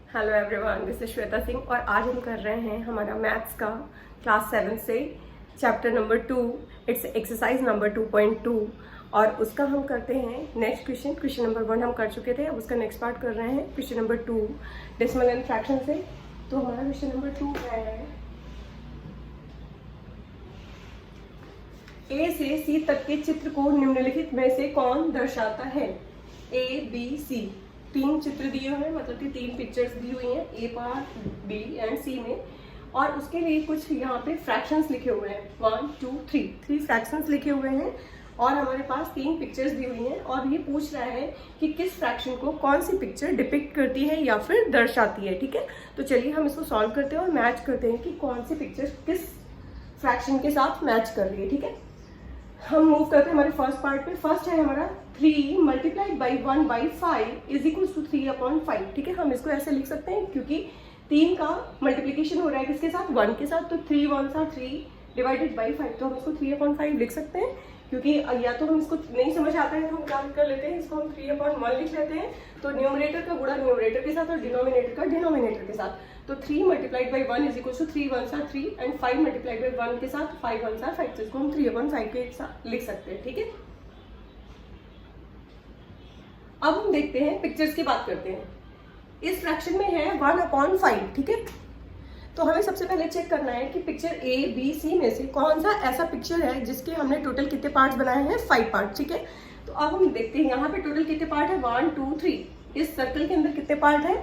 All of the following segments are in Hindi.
Hello everyone, this is Shweta Singh और आज हम कर रहे हैं हमारा मैथ्स का क्लास 7 से chapter number 2। It's exercise number 2.2 और उसका हम करते हैं नेक्स्ट क्वेश्चन नंबर 1 हम कर चुके थे। अब उसका नेक्स्ट पार्ट कर रहे हैं question number 2 decimal and fraction से। तो हमारा क्वेश्चन नंबर 2 है ए से सी तक के चित्र को निम्नलिखित में से कौन दर्शाता है। ए बी सी, तीन चित्र दिए हुए हैं, मतलब कि तीन पिक्चर्स दी हुई हैं ए पार्ट, बी एंड सी में, और उसके लिए कुछ यहाँ पे फ्रैक्शंस लिखे हुए हैं 1 2 3 3 फ्रैक्शंस लिखे हुए हैं और हमारे पास तीन पिक्चर्स दी हुई हैं और ये पूछ रहा है कि किस फ्रैक्शन को कौन सी पिक्चर डिपिक्ट करती है या फिर दर्शाती है। ठीक है, तो चलिए हम इसको सॉल्व करते हैं और मैच करते हैं कि कौन सी पिक्चर किस फ्रैक्शन के साथ मैच कर रही है। ठीक है, हम मूव करते हैं हमारे फर्स्ट पार्ट पे। फर्स्ट है हमारा 3 multiplied by 1/5 is equal to 3/5। ठीक है, हम इसको ऐसे लिख सकते हैं क्योंकि 3 का मल्टीप्लीकेशन हो रहा है किसके साथ, 1 के साथ, तो 3 1 सा 3 डिवाइडेड बाई 5, तो हम इसको 3/5 लिख सकते हैं। क्योंकि या तो हम इसको नहीं समझ आता है तो हम क्या कर लेते हैं, इसको हम 3/1 लिख लेते हैं, तो न्यूमरेटर का गुणा न्यूमरेटर के साथ और डिनोमिनेटर का डिनोमिनेटर के साथ। तो 3 multiplied by 1 is equal to 3 1 सा 3 एंड 5 मल्टीप्लाइड बाई 1 के साथ 5 1 सा 5, जिसको हम 3/5 के साथ लिख सकते हैं। ठीक है, अब हम देखते हैं पिक्चर्स की बात करते हैं। इस फ्रैक्शन में है 1/5। ठीक है, तो हमें सबसे पहले चेक करना है कि पिक्चर ए बी सी में से कौन सा ऐसा पिक्चर है जिसके हमने टोटल कितने पार्ट्स बनाए हैं, 5 पार्ट। ठीक है, तो अब हम देखते हैं यहाँ पे टोटल कितने पार्ट है, 1 2 3। इस सर्कल के अंदर कितने पार्ट है,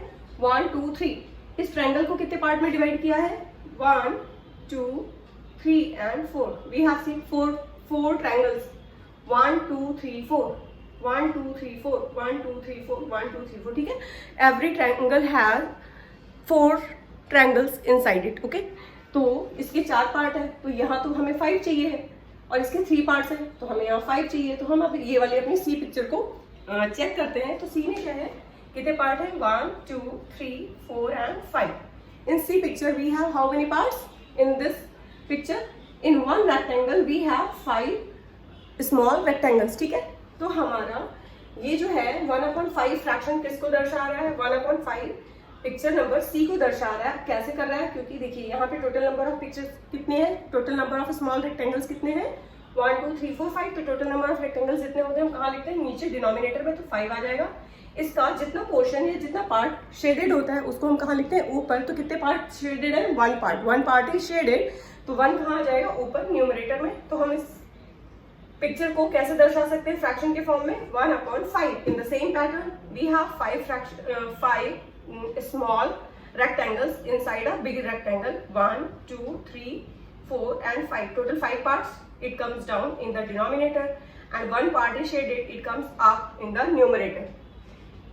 1 2 3। इस ट्रायंगल को कितने पार्ट में डिवाइड किया है, 1 2 3 and 4। We have seen 4 triangles, 1 2 3 4 1 2 3 4 1 2 3 4 1 2 3 4। ठीक है, every triangle has 4 triangles inside it. Okay, तो इसके 4 पार्ट है, तो यहाँ तो हमें 5 चाहिए है, और इसके 3 पार्ट्स है तो हमें यहाँ 5 चाहिए। तो हम अब ये वाले अपनी सी पिक्चर को चेक करते हैं। तो सी में क्या है, कितने पार्ट है, 1 2 3 4 and 5। In C picture we have how many parts, in this picture in one rectangle we have 5 small rectangles. ठीक है, तो हमारा ये जो है 1/5 फ्रैक्शन किसको दर्शा रहा है, 1/5 पिक्चर नंबर सी को दर्शा रहा है। कैसे कर रहा है, क्योंकि देखिए यहाँ पे टोटल नंबर ऑफ पिक्चर्स कितने हैं, total number of small rectangles कितने हैं, 1 2 3 4 5। तो टोटल नंबर ऑफ रेक्टेंगल्स जितने होते हैं हम कहाँ लिखते हैं, नीचे डिनोमिनेटर में, तो 5 आ जाएगा। इसका जितना पोर्शन या जितना पार्ट शेडेड होता है उसको हम कहाँ लिखते हैं, ऊपर। तो कितने पार्ट शेडेड है, 1 पार्ट इज शेडेड, तो 1 कहाँ आ जाएगा, ऊपर न्यूमरेटर में। तो हम इस पिक्चर को कैसे दर्शा सकते हैं, फ्रैक्शन के फॉर्म में, 1/5। In the same pattern we have 5 small rectangles inside a big rectangle, 1 2 3 4 and 5, total 5 parts. It comes down in the denominator and 1 part is shaded, it comes up in the numerator.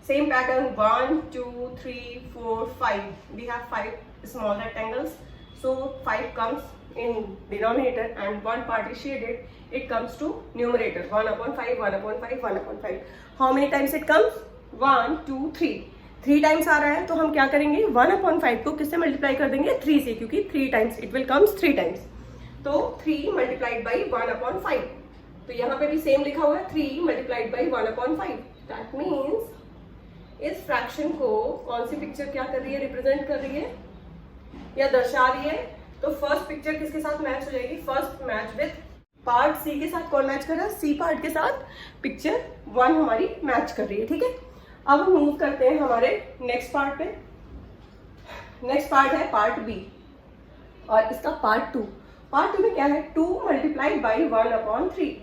Same pattern, 1 2 3 4 5, we have 5 small rectangles, so 5 comes in denominator and 1 part is shaded, it comes to numerator, 1/5 1/5 1/5. How many times it comes, 1 2 3 times आ रहा है। तो हम क्या करेंगे, 1/5 को किससे मल्टीप्लाई कर देंगे, 3 से, क्योंकि 3 times it will comes 3 times. तो 3 मल्टीप्लाइड बाई 1/5, तो यहाँ पे भी सेम लिखा हुआ है, 3 मल्टीप्लाइड बाई 1/5। दैट मीन्स इस फ्रैक्शन को कौन सी पिक्चर क्या कर रही है, रिप्रेजेंट कर रही है या दर्शा रही है। तो फर्स्ट पिक्चर किसके साथ मैच हो जाएगी, first match with part C के साथ। कौन मैच कर रहा है, सी पार्ट के साथ पिक्चर 1 हमारी मैच कर रही है। ठीक है, अब हम मूव करते हैं हमारे नेक्स्ट पार्ट पे। नेक्स्ट पार्ट है पार्ट बी और इसका पार्ट 2। पार्ट 2 में क्या है, 2 मल्टीप्लाइड बाई 1/3।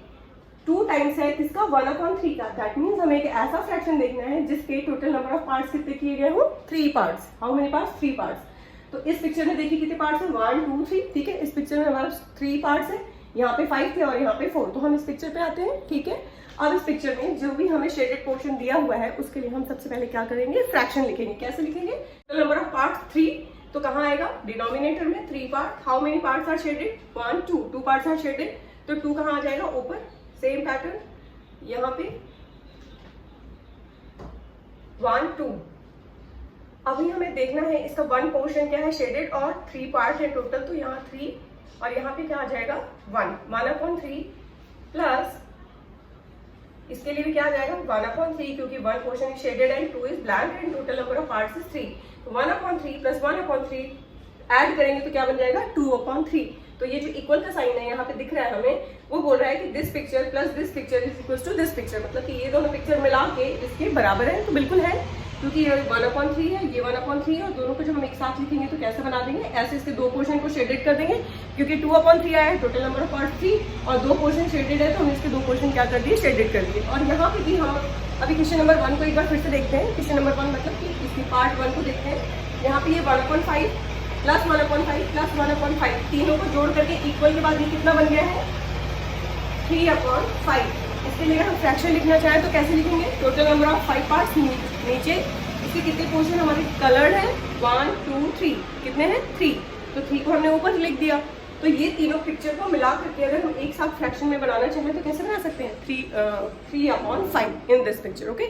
2 टाइम्स है किसका, 1/3 का। दैट मीन्स हमें एक ऐसा फ्रैक्शन देखना है जिसके टोटल नंबर ऑफ पार्ट्स कितने किए गए हो, 3 parts. How many parts, 3 parts. तो इस पिक्चर में देखिए कितने पार्ट्स है, 1 2 3। ठीक है, इस पिक्चर में हमारा 3 पार्ट्स है, यहाँ पे 5 थे और यहाँ पे 4। तो हम इस पिक्चर पे आते हैं। ठीक है, अब इस पिक्चर में जो भी हमें शेडेड पोर्शन दिया हुआ है उसके लिए हम सबसे पहले क्या करेंगे, फ्रैक्शन लिखेंगे। कैसे लिखेंगे, नंबर ऑफ पार्ट्स 3, तो कहाँ आएगा, डिनोमिनेटर में 3 part. How many parts are shaded, 1 2 parts are shaded, तो 2 कहाँ आ जाएगा, ऊपर। सेम पैटर्न यहाँ पे 1 2। अभी हमें देखना है इसका 1 पोर्शन क्या है, शेडेड, और 3 पार्ट है टोटल, तो यहाँ 3 और यहाँ पे क्या आ जाएगा, 1/3 प्लस इसके लिए भी क्या आ जाएगा, 1/3, क्योंकि 1 portion is shaded and 2 is blank and total number of parts is 3। तो 1/3 प्लस 1/3 ऐड करेंगे तो क्या बन जाएगा 2/3। तो ये जो इक्वल का साइन है यहाँ पे दिख रहा है हमें, वो बोल रहा है कि this picture plus this picture is equal to this picture, मतलब कि ये दोनों पिक्चर मिला के इसके बराबर है। तो बिल्कुल है, क्योंकि ये 1/3 है, ये 1/3 है, और दोनों को जब हम एक साथ लिखेंगे तो कैसे बना देंगे, ऐसे इसके दो पोर्शन को शेडेड कर देंगे, क्योंकि 2/3 आया है, टोटल नंबर ऑफ पार्ट 3 और दो पोर्शन शेडेड है, तो हमने इसके दो पोर्शन क्या कर दिए, शेडेड कर दिए। और यहाँ पे भी हम अभी क्वेश्चन नंबर 1 को एक बार फिर से देखते हैं। क्वेश्चन नंबर 1 मतलब कि इसकी पार्ट 1 को देखते हैं। यहाँ पे ये 1/5 प्लस 1/5 प्लस 1/5 तीनों को जोड़ करके इक्वल के बाद ये कितना बन गया है 3/5। इसके लिए हम फ्रैक्शन लिखना चाहें तो कैसे लिखेंगे, टोटल नंबर ऑफ 5 पार्ट्स, नीचे इसके कितने पोर्शन हमारे कलर्ड है 1 2 3, कितने हैं 3, तो 3 को हमने ऊपर लिख दिया। तो ये तीनों पिक्चर को मिला करके अगर हम एक साथ फ्रैक्शन में बनाना चाहें तो कैसे बना सकते हैं 3/5 इन दिस पिक्चर। ओके,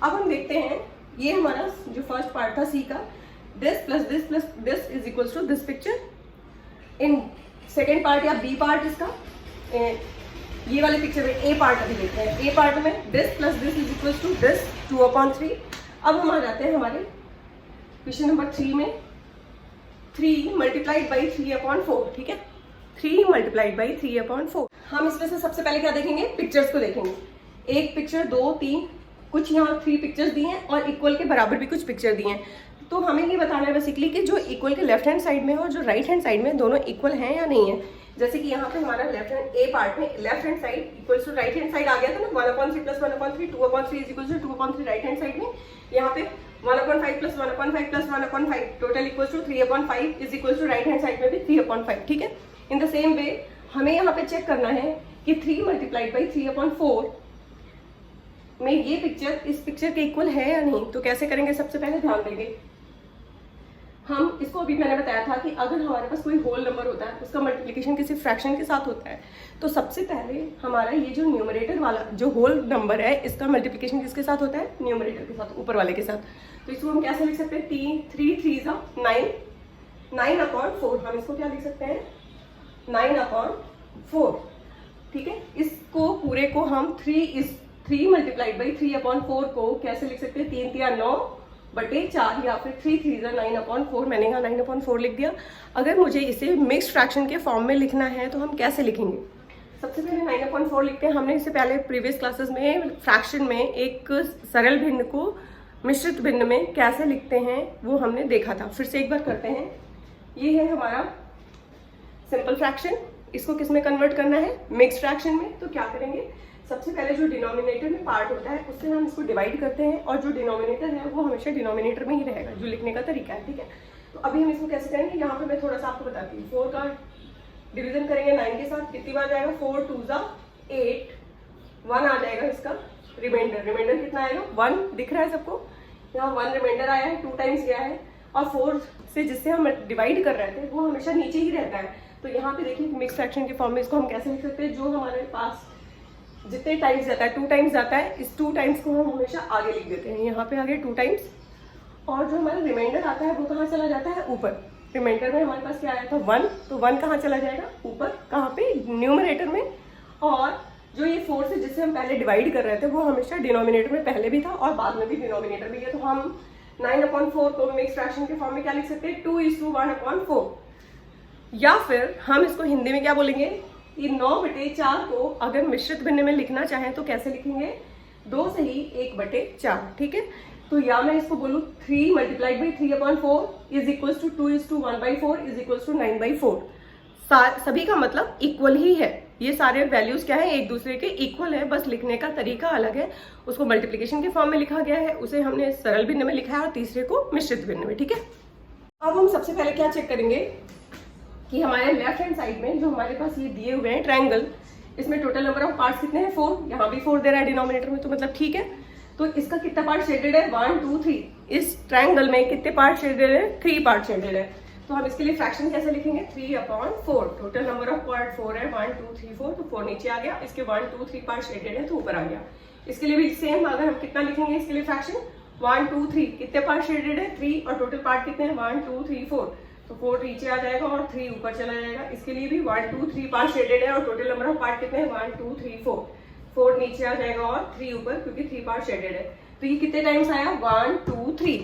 अब हम देखते हैं ये हमारा जो फर्स्ट पार्ट था सी का, this plus this is equal to this picture. In second part या बी पार्ट इसका, ये वाले पिक्चर में ए पार्ट अभी देखते हैं। ए पार्ट में this plus this is equal to this 2/3। अब हम आ जाते हैं हमारे क्वेश्चन नंबर 3 में, 3 मल्टीप्लाइड बाई 3/4, ठीक है, 3 मल्टीप्लाइड बाई 3/4। हम इसमें से सबसे पहले क्या देखेंगे, पिक्चर्स को देखेंगे। एक पिक्चर 2 3, कुछ यहाँ 3 पिक्चर्स दी हैं और इक्वल के बराबर भी कुछ पिक्चर दिए हैं। तो हमें ये बताना है बेसिकली कि जो इक्वल के लेफ्ट हैंड साइड में है और जो राइट हैंड साइड में दोनों इक्वल हैं या नहीं है। जैसे कि यहाँ पे हमारा लेफ्ट हैंड ए पार्ट में left hand side equals to right hand side आ गया था ना, 1/3 plus 1/3 2/3 is equal to 2/3 right hand side में। यहाँ पे 1/5 plus 1/5 plus 1/5 total equals to 3/5 is equal to right hand side में भी 3/5, ठीक है। इन द सेम वे हमें यहाँ पे चेक करना है कि 3 मल्टीप्लाइड बाई 3/4 में ये पिक्चर इस पिक्चर के इक्वल है या नहीं। तो कैसे करेंगे, सबसे पहले ध्यान देंगे हम इसको, अभी मैंने बताया था कि अगर हमारे पास कोई होल नंबर होता है उसका मल्टीप्लिकेशन किसी फ्रैक्शन के साथ होता है, तो सबसे पहले हमारा ये जो न्यूमरेटर वाला जो होल नंबर है इसका मल्टीप्लिकेशन किसके साथ होता है, न्यूमरेटर के साथ, ऊपर वाले के साथ। तो इसको हम कैसे लिख सकते हैं, 3 3 9, 9/4, हम इसको क्या लिख सकते हैं 9/4, ठीक है। इसको पूरे को हम 3 मल्टीप्लाइड बाई 3/4 को कैसे लिख सकते हैं, 3 3 9/4 या फिर 3 3 9/4, मैंने यहाँ 9/4 लिख दिया। अगर मुझे इसे मिक्स्ड फ्रैक्शन के फॉर्म में लिखना है तो हम कैसे लिखेंगे, सबसे पहले 9/4 लिखते हैं। हमने इससे पहले प्रीवियस क्लासेस में फ्रैक्शन में एक सरल भिन्न को मिश्रित भिन्न में कैसे लिखते हैं वो हमने देखा था, फिर से एक बार करते हैं। ये है हमारा सिंपल फ्रैक्शन, इसको किस में कन्वर्ट करना है, मिक्स्ड फ्रैक्शन में। तो क्या करेंगे, सबसे पहले जो डिनोमिनेटर में पार्ट होता है उससे हम इसको डिवाइड करते हैं, और जो डिनोमिनेटर है वो हमेशा डिनोमिनेटर में ही रहेगा, जो लिखने का तरीका है, ठीक है। तो अभी हम इसको कैसे करेंगे, यहाँ पे मैं थोड़ा सा आपको बताती हूँ। 4 का डिवीजन करेंगे 9 के साथ, कितनी बार जाएगा, 4 2 8, 1 आ जाएगा इसका रिमाइंडर कितना आएगा, 1 दिख रहा है सबको, यहाँ 1 रिमाइंडर आया है, 2 टाइम्स गया है, और 4 से जिससे हम डिवाइड कर रहे थे वो हमेशा नीचे ही रहता है। तो यहाँ पे देखिए मिक्स फ्रैक्शन के फॉर्म में इसको हम कैसे लिख सकते हैं, जो हमारे पास जितने टाइम्स जाता है 2 टाइम्स जाता है, इस 2 टाइम्स को हम हमेशा आगे लिख देते हैं, यहाँ पे आगे 2 टाइम्स, और जो हमारा रिमाइंडर आता है वो कहाँ चला जाता है, ऊपर। रिमाइंडर में हमारे पास क्या आया था 1, तो 1 कहाँ चला जाएगा, ऊपर, कहाँ पे, न्यूमरेटर में। और जो ये 4 से जिससे हम पहले डिवाइड कर रहे थे वो हमेशा डिनोमिनेटर में पहले भी था और बाद में भी डिनोमिनेटर में है। तो हम 9/4 को मिक्स फ्रैक्शन के फॉर्म में क्या लिख सकते हैं, 2:1/4, या फिर हम इसको हिंदी में क्या बोलेंगे, ये 9/4 को अगर मिश्रित भिन्न में लिखना चाहें तो कैसे लिखेंगे, 2 से ही 1/4, ठीक है। तो या मैं इसको बोलूँ 3 multiplied by 3/4 is equal to 2:1/4 is equal to 9/4। सभी का मतलब इक्वल ही है, ये सारे वैल्यूज क्या है, एक दूसरे के इक्वल है, बस लिखने का तरीका अलग है। उसको मल्टीप्लिकेशन के फॉर्म में लिखा गया है, उसे हमने सरल भिन्न में लिखा है, और तीसरे को मिश्रित भिन्न में, ठीक है। अब हम सबसे पहले क्या चेक करेंगे कि हमारे लेफ्ट हैंड साइड में जो हमारे पास ये दिए हुए हैं ट्रायंगल, इसमें टोटल नंबर ऑफ पार्ट्स कितने हैं, 4, यहाँ भी 4 दे रहा है डिनोमिनेटर में, तो मतलब ठीक है। तो इसका कितना पार्ट शेडेड है, 1 2 3, इस ट्रायंगल में कितने पार्ट शेडेड है, 3 पार्ट शेडेड है। तो हम इसके लिए फ्रैक्शन कैसे लिखेंगे, 3/4, टोटल नंबर ऑफ पार्ट 4 है, 1 2 3 4, तो 4 नीचे आ गया, इसके 1 2 3 पार्ट शेडेड है तो ऊपर आ गया। इसके लिए भी सेम, अगर हम कितना लिखेंगे इसके लिए फ्रैक्शन, 1 2 3, कितने पार्ट शेडेड है, 3, और टोटल पार्ट कितने हैं, 1 2 3 4, तो 4 नीचे आ जाएगा और 3 ऊपर चला जाएगा। इसके लिए भी 1 2 3 पार्ट शेडेड है और टोटल नंबर ऑफ पार्ट कितने हैं, 1 2 3 4, 4 नीचे आ जाएगा और 3 ऊपर, क्योंकि 3 पार्ट शेडेड है। तो ये कितने टाइम्स आया, 1 2 3।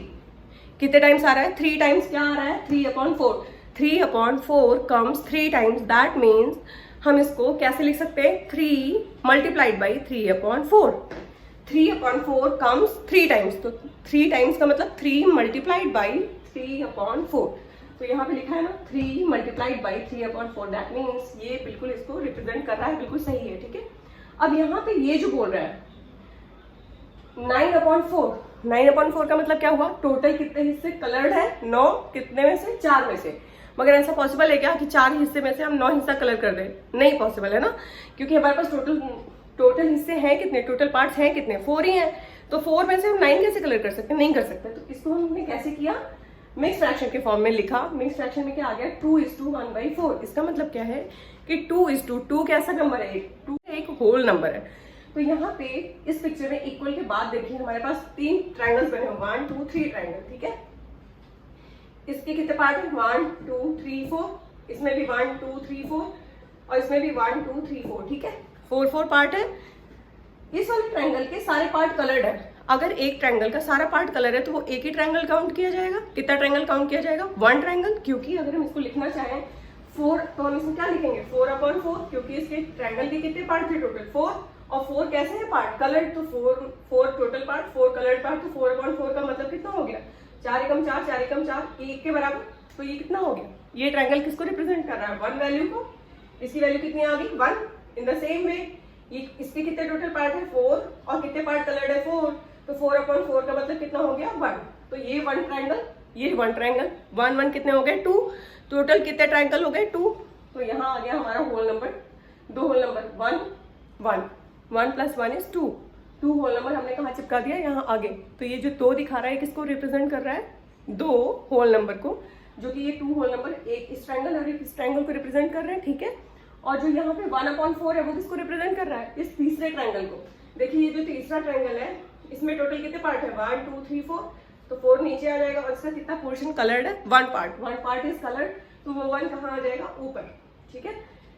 कितने टाइम्स आ रहा है? 3 टाइम्स क्या आ रहा है? 3/4। 3/4 कम्स 3 टाइम्स, दैट मीन्स हम इसको कैसे लिख सकते हैं? 3 मल्टीप्लाइड बाई 3/4। 3/4 कम्स 3 टाइम्स, तो 3 टाइम्स का मतलब 3 मल्टीप्लाइड बाई 3/4। तो यहाँ पे लिखा है ना 3 मल्टीप्लाइड बाई 3/4, दैट मीन्स ये बिल्कुल इसको रिप्रेजेंट कर रहा है, बिल्कुल सही है, ठीक है। अब यहाँ पे ये जो बोल रहा है 9/4, 9/4 का मतलब क्या हुआ? टोटल कितने हिस्से कलर्ड है? 9, कितने में से? 4 में से। मगर ऐसा पॉसिबल है क्या कि 4 हिस्से में से हम 9 हिस्सा कलर कर दें? नहीं पॉसिबल है ना, क्योंकि हमारे पास टोटल हिस्से हैं कितने, टोटल पार्ट्स हैं कितने? 4 ही हैं। तो 4 में से हम 9 कैसे कलर कर सकते हैं? नहीं कर सकते। तो इसको हमने कैसे किया? मिक्स फ्रैक्शन के फॉर्म में लिखा। मिक्स फ्रैक्शन में क्या आ गया? 2:1/4। इसका मतलब क्या है कि 2:2 कैसा नंबर है? 2 एक होल नंबर है। तो यहाँ पे इस पिक्चर में इक्वल के बाद देखिए हमारे पास 3 ट्रायंगल्स बने हुए, 1 2 3 ट्रायंगल, ठीक है। इसके कितने पार्ट है? 1 2 3 4। इसमें भी 1 2 3 4 और इसमें भी 1 2 3 4, ठीक है। 4 पार्ट है। इस वाले ट्रायंगल के सारे पार्ट कलर्ड है। अगर एक ट्रायंगल का सारा पार्ट कलर है तो वो एक ही ट्रायंगल काउंट किया जाएगा। कितना ट्रायंगल काउंट किया जाएगा? 1 ट्रायंगल, क्योंकि अगर हम इसको लिखना चाहें 4 तो हम इसमें क्या लिखेंगे? 4/4, क्योंकि इसके ट्रायंगल के कितने पार्ट थे? टोटल 4, और 4 कैसे है पार्ट? कलर्ड। तो 4 टोटल पार्ट, 4 कलर्ड पार्ट, तो 4/4 का मतलब कितना हो गया? 4 एकम 4, 4 एकम 4, 1 के बराबर। तो ये कितना हो गया? ये ट्रायंगल किसको रिप्रेजेंट कर रहा है? 1 वैल्यू को। इसकी वैल्यू कितनी आ गई? 1। इन द सेम वे ये इसके कितने टोटल पार्ट है? 4, और कितने पार्ट कलर्ड है? 4। तो 4/4 का मतलब कितना हो गया? 1। तो ये 1 ट्रायंगल, ये 1 ट्रायंगल, 1 1 कितने हो गए? 2। टोटल कितने ट्रायंगल हो गए? 2। तो यहाँ आ गया हमारा whole number, 2 whole number, 1 1 1 + 1 = 2। 2 whole number हमने कहाँ चिपका दिया? यहाँ आगे। तो ये जो 2 दिखा रहा है किसको रिप्रेजेंट कर रहा है? 2 होल नंबर को, जो कि ये 2 होल नंबर एक इस ट्रायंगल और एक इस ट्रायंगल को रिप्रेजेंट कर रहे हैं, ठीक है। और जो यहाँ पे 1/4 है वो किसको रिप्रेजेंट कर रहा है? इस तीसरे ट्रायंगल को। देखिए ये जो तीसरा ट्रायंगल है इसमें टोटल कितने पार्ट है? 1 2 3 4। तो 4 नीचे आ जाएगा और इसका कितना पोर्शन कलर्ड है? 1 पार्ट। 1 पार्ट इज कलर्ड, तो वो 1 कहाँ आ जाएगा? ऊपर, ठीक है।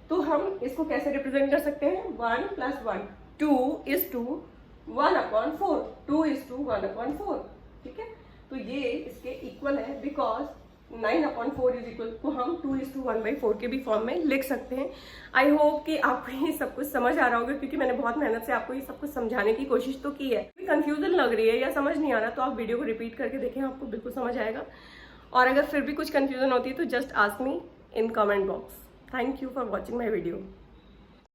तो हम इसको कैसे रिप्रेजेंट कर सकते हैं? 1 + 1, 2:2 1/4, 2:1/4, ठीक है। तो ये इसके इक्वल है, बिकॉज 9/4 इज इक्वल, तो हम 2:1/4 के भी फॉर्म में लिख सकते हैं। आई होप कि आपको ये सब कुछ समझ आ रहा होगा, क्योंकि मैंने बहुत मेहनत से आपको ये सब कुछ समझाने की कोशिश तो की है। कंफ्यूजन लग रही है या समझ नहीं आ रहा तो आप वीडियो को रिपीट करके देखें, आपको बिल्कुल समझ आएगा। और अगर फिर भी कुछ कंफ्यूजन होती है तो just ask me in comment box. Thank you for watching my video.